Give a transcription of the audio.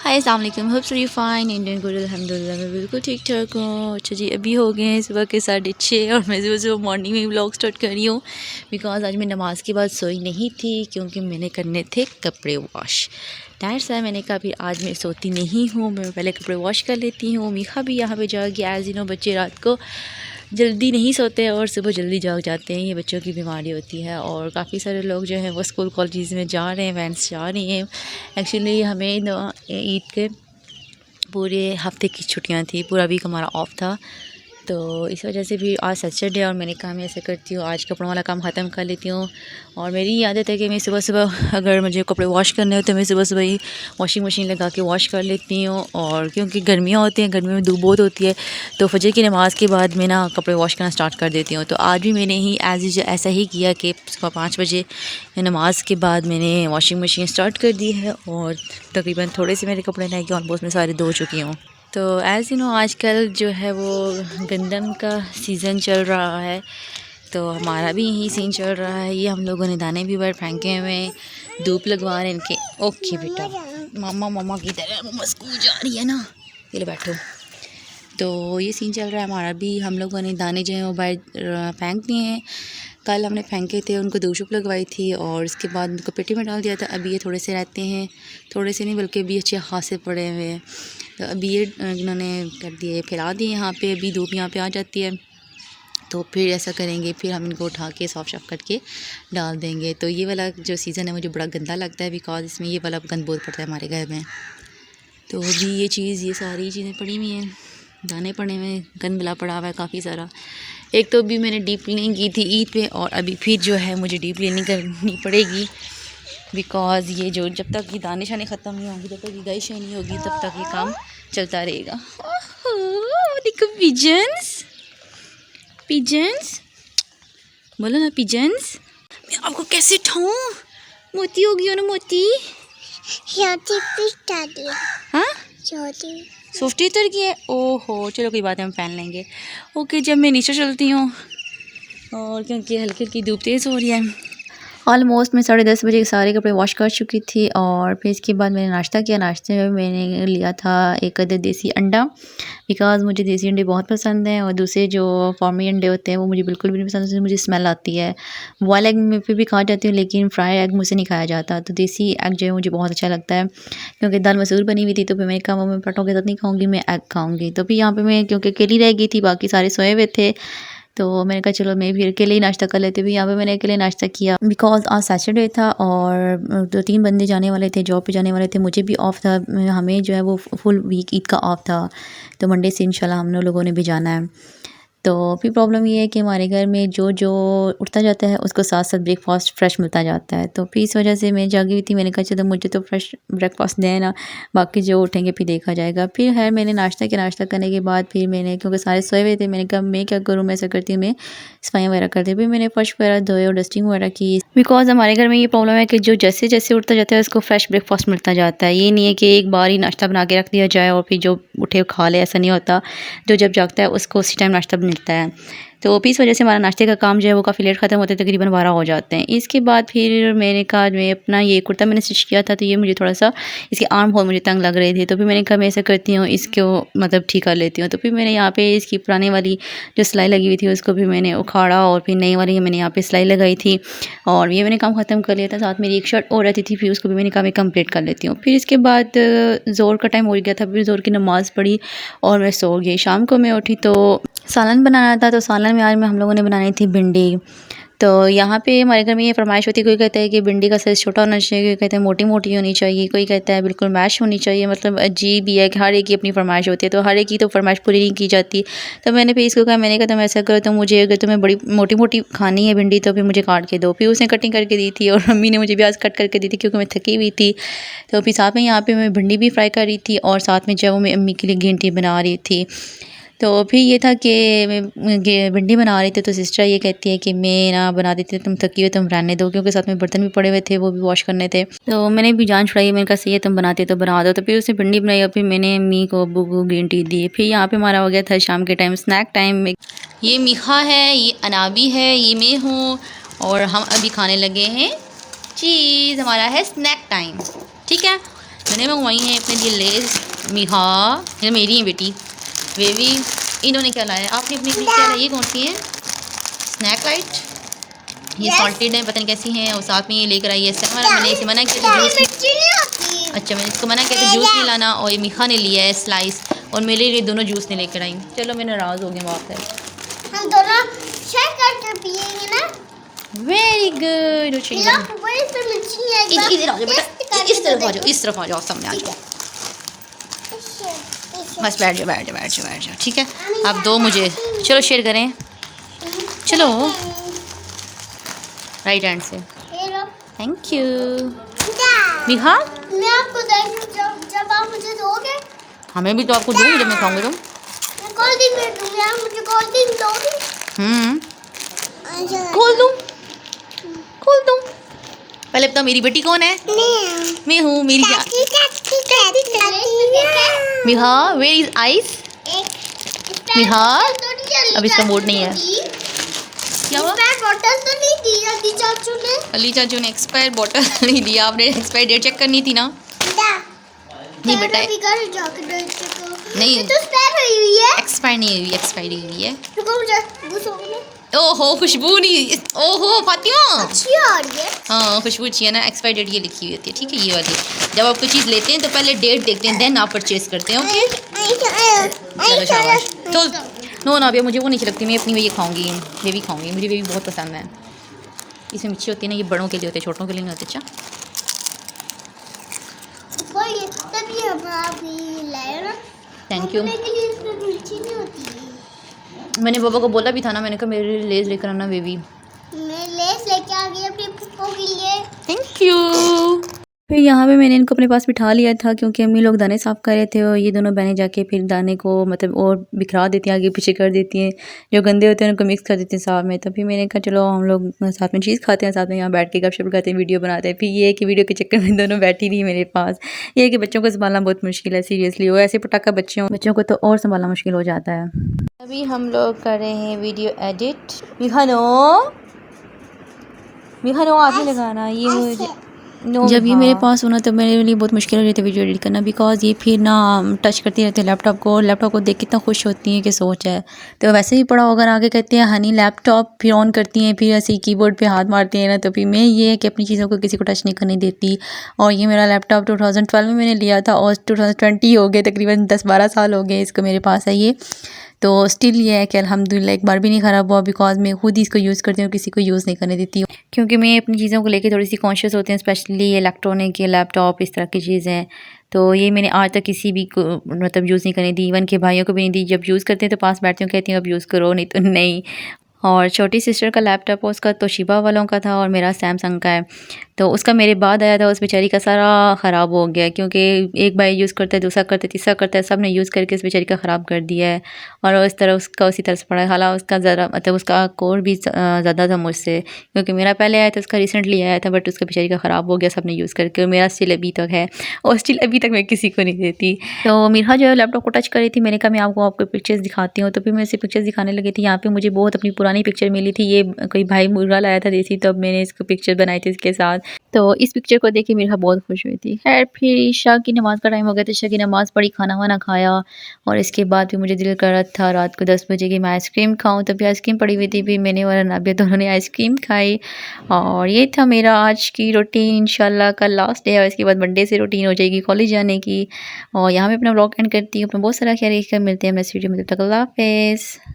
हाय अस्सलाम वालेकुम, hope so you fine, Indian good अल्हम्दुलिल्लाह मैं बिल्कुल ठीक ठाक हूँ। अच्छा जी, अभी हो गए हैं सुबह के 6:30 और मैं सुबह मॉर्निंग में व्लॉग स्टार्ट कर रही हूँ बिकॉज़ आज मैं नमाज़ के बाद सोई नहीं थी क्योंकि मैंने करने थे कपड़े वॉश। दैट्स व्हाई मैंने कहा फिर आज मैं सोती नहीं हूँ, मैं पहले कपड़े वॉश कर लेती हूँ। मीखा भी यहाँ पे जाएगी, एज़ यू नो बच्चे रात को जल्दी नहीं सोते और सुबह जल्दी जाग जाते हैं, ये बच्चों की बीमारी होती है। और काफ़ी सारे लोग जो हैं वो स्कूल कॉलेज में जा रहे हैं, वैन्स जा रही हैं। एक्चुअली हमें ईद के पूरे हफ्ते की छुट्टियां थी, पूरा वीक हमारा ऑफ था, तो इस वजह से भी आज सैटरडे और मैंने कहा मैं ऐसे करती हूँ आज कपड़ों वाला काम ख़त्म कर लेती हूँ। और मेरी ये आदत है कि मैं सुबह सुबह अगर मुझे कपड़े वॉश करने हो तो मैं सुबह सुबह ही वॉशिंग मशीन लगा के वॉश कर लेती हूँ। और क्योंकि गर्मियाँ होती हैं, गर्मी में धूप बहुत होती है, तो फजर की नमाज़ के बाद मैं ना कपड़े वॉश करना स्टार्ट कर देती हूँ। तो आज भी मैंने ही एज ऐसा ही किया कि सुबह 5 बजे नमाज के बाद मैंने वॉशिंग मशीन स्टार्ट कर दी है और तकरीबन थोड़े से मेरे कपड़े रह गए, ऑलमोस्ट मैं सारे धो चुकी हूँ। तो एज़ यू नो आजकल जो है वो गंदम का सीज़न चल रहा है, तो हमारा भी यही सीन चल रहा है। ये हम लोगों ने दाने भी बाहर फेंके हुए हैं, धूप लगवा रहे हैं इनके। ओके बेटा, मामा मामा की तरह, मामा स्कूल जा रही है ना, ये लो बैठो। तो ये सीन चल रहा है हमारा भी। हम लोगों ने दाने जो हैं वो बाहर फेंक दिए हैं। कल हमने फेंके थे, उनको धूप लगवाई थी और इसके बाद उनको पेटी में डाल दिया था। अभी ये थोड़े से रहते हैं, थोड़े से नहीं बल्कि अभी अच्छे खासे पड़े हुए हैं। तो अभी ये इन्होंने कर दिए, फैला दिए यहाँ पे। अभी धूप यहाँ पे आ जाती है तो फिर ऐसा करेंगे, फिर हम इनको उठा के साफ़ करके डाल देंगे। तो ये वाला जो सीज़न है मुझे बड़ा गंदा लगता है बिकॉज़ इसमें ये वाला गंद बहुत पड़ता है हमारे घर में। तो अभी ये चीज़, ये सारी चीज़ें पड़ी हुई हैं, दाने पड़े हुए हैं, गंद मिला पड़ा हुआ है काफ़ी सारा। एक तो अभी मैंने डीप क्लीनिंग की थी ईद पे और अभी फिर जो है मुझे डीप क्लीनिंग करनी पड़ेगी बिकॉज़ ये जो जब तक ये दाने शाने ख़त्म नहीं होंगी, जब तक ये गाइश नहीं होगी, तब तक ये काम चलता रहेगा। ओह देखो पिजन्स, पिजन्स बोलो ना पिजन्स। मैं आपको कैसे उठाऊं? मोती हो गई हो ना मोती। हाँ सोफ्टी उतर गई है, ओहो चलो कोई बात है, हम पहन लेंगे। ओके, जब मैं नीचे चलती हूँ और क्योंकि हल्की हल्की धूप तेज़ हो रही है। ऑलमोस्ट मैं 10:30 बजे सारे कपड़े वॉश कर चुकी थी और फिर इसके बाद मैंने नाश्ता किया। नाश्ते में मैंने लिया था एक अदद देसी अंडा बिकॉज़ मुझे देसी अंडे बहुत पसंद हैं और दूसरे जो फार्मी अंडे होते हैं वो मुझे बिल्कुल भी नहीं पसंद, उससे मुझे स्मेल आती है। बॉयल एग में फिर भी खा जाती हूँ लेकिन फ्राई एग मुझसे नहीं खाया जाता, तो देसी एग जो है मुझे बहुत अच्छा लगता है। क्योंकि दाल मसूर बनी हुई थी तो फिर मैंने कहा मैं पराठों के साथ नहीं खाऊँगी, मैं एग खाऊँगी। तो फिर यहाँ पर मैं क्योंकि अकेली रह गई थी, बाकी सारे सोए हुए थे, तो मैंने कहा चलो मैं फिर अकेले ही नाश्ता कर लेती हूँ। यहाँ पे मैंने अकेले नाश्ता किया बिकॉज़ आज सैटरडे था और 2-3 बंदे जाने वाले थे, जॉब पे जाने वाले थे, मुझे भी ऑफ था। हमें जो है वो फुल वीक ईद का ऑफ था, तो मंडे से इंशाल्लाह हम लोगों ने भी जाना है। तो फिर प्रॉब्लम ये है कि हमारे घर में जो जो उठता जाता है उसको साथ साथ ब्रेकफास्ट फ्रेश मिलता जाता है, तो फिर इस वजह से मैं जागी हुई थी। मैंने कहा चलो मुझे तो फ्रेश ब्रेकफास्ट दें ना, बाकी जो उठेंगे फिर देखा जाएगा। फिर है मैंने नाश्ता किया, नाश्ता करने के बाद फिर मैंने, क्योंकि सारे सोए हुए थे, मैंने कहा मैं क्या करूँ, मैं ऐसा करती हूँ मैं सफाइयाँ वगैरह करती हूँ। फिर मैंने फर्श वगैरह धोए और डस्टिंग वगैरह की बिकॉज़ हमारे घर में ये प्रॉब्लम है कि जो जैसे जैसे उठता जाता है उसको फ्रेश ब्रेकफास्ट मिलता जाता है। ये नहीं है कि एक बार ही नाश्ता बना के रख दिया जाए और फिर जो उठे खा ले, ऐसा नहीं होता। जो जब जागता है उसको उसी टाइम नाश्ता मिलता है। तो इस वजह से हमारा नाश्ते का काम जो है वो काफ़ी लेट ख़त्म होते, तकरीबन 12 हो जाते हैं। इसके बाद फिर मैंने कहा मैं अपना ये कुर्ता मैंने स्टिच किया था, तो ये मुझे थोड़ा सा इसके आर्म होल मुझे तंग लग रहे थे, तो फिर मैंने कहा मैं ऐसा करती हूँ इसको मतलब ठीक कर लेती हूँ। तो फिर मैंने यहाँ पे इसकी पुरानी वाली जो सिलाई लगी हुई थी उसको भी मैंने उखाड़ा और फिर नई वाली मैंने यहाँ पे सिलाई लगाई थी और ये मैंने काम ख़त्म कर लिया था। साथ मेरी एक शर्ट और रहती थी, फिर उसको भी मैंने कहा मैं कंप्लीट कर लेती हूँ। फिर इसके बाद ज़ोर का टाइम हो गया था, फिर ज़ोर की नमाज़ पढ़ी और मैं सो गई। शाम को मैं उठी तो सालन बनाना था, तो सालन में आज हम लोगों ने बनानी थी भिंडी। तो यहाँ पे हमारे घर में ये फरमाइश होती है, कोई कहता है कि भिंडी का साइज़ छोटा होना चाहिए, कोई कहता है मोटी मोटी होनी चाहिए, कोई कहता है बिल्कुल मैश होनी चाहिए। मतलब अजीब ही है कि हर एक की अपनी फरमाइश होती है, तो हर एक की तो फरमाइश पूरी नहीं की जाती। तो मैंने फिर इसको कहा, मैंने कहा तुम ऐसा करो, तो मुझे अगर तुम्हें बड़ी मोटी मोटी खानी है भिंडी तो फिर मुझे काट के दो। फिर उसने कटिंग करके दी थी और मम्मी ने मुझे भी आज कट करके दी थी क्योंकि मैं थकी हुई थी। तो फिर साथ में यहाँ पर मैं भिंडी भी फ्राई कर रही थी और साथ में जो वो मैं अम्मी के लिए ग्रीन टी बना रही थी। तो फिर ये था कि मैं भिंडी बना रही थी, तो सिस्टर ये कहती है कि मैं ना बना देती, तुम थकी हो तुम रहने दो, क्योंकि साथ में बर्तन भी पड़े हुए थे वो भी वॉश करने थे। तो मैंने भी जान छुड़ाई, मैंने कहा सही है तुम बनाते तो बना दो। तो फिर उसने भिंडी बनाई और फिर मैंने अम्मी को अब्बू को ग्रीन टी दी। फिर यहाँ पे हमारा हो गया था शाम के टाइम स्नैक टाइम में। ये मीखा है, ये अनाबी है, ये मैं हूँ और हम अभी खाने लगे हैं चीज़। हमारा है स्नैक टाइम, ठीक है। मैंने मंगवाई हैं अपने लिए लेस। मिहा ये मेरी है बेटी। बेबी इन्होंने क्या लाया? आपने अपने लिए क्या लाया? ये कौन सी है? Snack light. ये सॉल्टेड है, पता नहीं कैसी हैं। और साथ में ये लेकर आई है सेवन। मैंने इसे मना किया था जूस। अच्छा मैंने इसको मना किया था जूस नहीं लाना, और ये मिहा ने लिया है स्लाइस, और मेरे लिए दोनों जूस नहीं लेकर आई। चलो मैं नाराज़ हो गया वापस। हम दोनों शेयर करके पिएंगे ना। Very good. इधर आ जाओ बेटा, इस तरफ आ जाओ, इस तरफ आ जाओ, सामने आ जाओ। बस बैठ जाओ, बैठ जाओ, बैठ जाओ, बैठ जाओ, ठीक है। आप दो मुझे, चलो शेयर करें, चलो राइट हैंड से। Thank you Miha. मैं आपको दूंगी जब आप मुझे दोगे। हमें भी तो आपको दूँगी जब मैं खाऊंगी तो। मैं कोल्ड ड्रिंक में दूंगी, आप मुझे कोल्ड ड्रिंक दोगे? खोल दूँ, खोल दूँ। पहले बता मेरी बेटी कौन है? मैं हूँ। मेरी मिहा वेयर इज आइस? मिहा अब इसका मूड नहीं है। क्या हुआ? बॉटल तो नहीं दी अली चाचू ने। अली चाचू ने एक्सपायर बॉटल नहीं दिया। आपने एक्सपायर डेट चेक करनी थी ना। नहीं बेटा नहीं, तो एक्सपायर हुई है। एक्सपायर नहीं हुई, एक्सपायरी हुई है। रुको मुझे घुसोगे। ओहो खुशबू नहीं, ओहो फातिमा अच्छी आ रही है। हाँ खुशबू अच्छी है ना। एक्सपायर डेट ये लिखी हुई होती है, ठीक है। ये वाली जब आप कोई चीज़ लेते हैं तो पहले डेट देखते हैं, देन आप परचेज करते हैं। ओके चलो शाबाश। तो नो ना भैया मुझे वो नहीं अच्छी लगती। मैं अपनी ये खाऊंगी, ये भी खाऊंगी, मुझे ये भी बहुत पसंद है। इसमें मिर्ची होती है ना, ये बड़ों के लिए होते हैं, छोटों के लिए नहीं होते। अच्छा तभी हम अभी लाए ना। Thank you. के लिए इसमें मिर्ची नहीं होती है। मैंने पापा को बोला भी था ना, मैंने कहा मेरे लिए लेस लेकर आना बेबी। मैं लेस लेके आ गई अपने पुप्पो के लिए। Thank you. फिर यहाँ पे मैंने इनको अपने पास बिठा लिया था क्योंकि अम्मी लोग दाने साफ़ कर रहे थे, और ये दोनों बहनें जाके फिर दाने को मतलब और बिखरा देती हैं, आगे पीछे कर देती हैं, जो गंदे होते हैं उनको मिक्स कर देती हैं साफ में। तो फिर मैंने कहा चलो हम लोग साथ में चीज़ खाते हैं, साथ में यहाँ बैठ के गपशप करते हैं, वीडियो बनाते हैं। फिर ये है कि वीडियो के चक्कर में दोनों बैठी रही मेरे पास। ये है कि बच्चों को संभालना बहुत मुश्किल है सीरियसली। वो ऐसे पटाखा बच्चों को तो और संभालना मुश्किल हो जाता है। अभी हम लोग कर रहे हैं वीडियो एडिट। मिहानो हाथ नहीं लगाना। ये जब ये मेरे पास होना तो मेरे लिए बहुत मुश्किल हो रही थी वीडियो एडिट करना, बिकॉज ये फिर ना टच करती रहती है लैपटॉप को। लैपटॉप को देख कितना खुश होती है कि सोच है। तो वैसे ही पड़ा होगा, आगे कहते हैं हनी लैपटॉप, फिर ऑन करती हैं, फिर ऐसे ही कीबोर्ड पे हाथ मारती हैं ना। तो फिर मैं ये है कि अपनी चीज़ों को किसी को टच नहीं करने देती। और ये मेरा लैपटॉप 2012 में मैंने लिया था, और 2020 हो गए, तकरीबन 10-12 साल हो गए इसको मेरे पास है ये। तो स्टिल ये है कि अल्हम्दुलिल्लाह एक बार भी नहीं ख़राब हुआ, बिकॉज मैं खुद ही इसको यूज़ करती हूँ, किसी को यूज़ नहीं करने देती हूँ, क्योंकि मैं अपनी चीज़ों को लेके थोड़ी सी कॉन्शियस होती हूँ, स्पेशली इलेक्ट्रॉनिक या लैपटॉप इस तरह की चीज़ें। तो ये मैंने आज तक किसी भी को मतलब यूज़ नहीं करने दी, इवन के भाइयों को भी नहीं दी। जब यूज़ करते हैं तो पास बैठती हूँ, कहती हूँ अब यूज़ करो, नहीं तो नहीं। और छोटी सिस्टर का लैपटॉप उसका तोशिबा वालों का था, और मेरा सैमसंग का है। तो उसका मेरे बाद आया था, उस बेचारी का सारा ख़राब हो गया, क्योंकि एक भाई यूज़ करता है, दूसरा करता है, तीसरा करता है, सब ने यूज़ करके उस बेचारी का ख़राब कर दिया है। और इस तरह उसका उसी तरह से पड़ा है। हालांकि उसका ज़रा मतलब उसका कोर भी ज़्यादा था मुझसे, क्योंकि मेरा पहले आया था, उसका रिसेंटली आया था, बट उसका बेचारी का ख़राब हो गया सब ने यूज़ करके। और मेरा स्टिल अभी तक है, और स्टिल अभी तक मैं किसी को नहीं देती। तो मिरहा जो है लैपटॉप को टच कर रही थी, मैंने कहा मैं आपको पिक्चर्स दिखाती हूँ। तो फिर मैं उसे पिक्चर्स दिखाने लगी थी। यहाँ पे मुझे बहुत अपनी पुरानी पिक्चर मिली थी, ये कोई भाई मुर्गा लाया था देसी, तब मैंने इसको पिक्चर बनाई थी इसके साथ। तो इस पिक्चर को देख के मेरा बहुत खुश हुई थी। खैर फिर ईशा की नमाज़ का टाइम हो गया, तो ईशा की नमाज़ पढ़ी, खाना वाना खाया, और इसके बाद फिर मुझे दिल कर रहा था रात को 10 बजे की मैं आइसक्रीम खाऊं। तो फिर आइसक्रीम पड़ी हुई थी, फिर मैंने और नाबिया दोनों ने आइसक्रीम खाई। और ये था मेरा आज की रूटीन। इंशाल्लाह कल लास्ट डे है, इसके बाद मंडे से रूटीन हो जाएगी कॉलेज जाने की। और यहाँ मैं अपना व्लॉग एंड करती हूँ। अपना बहुत सारा ख्याल रखिएगा, मिलते हैं नेक्स्ट वीडियो में, तब तक अल्लाह हाफ़िज़।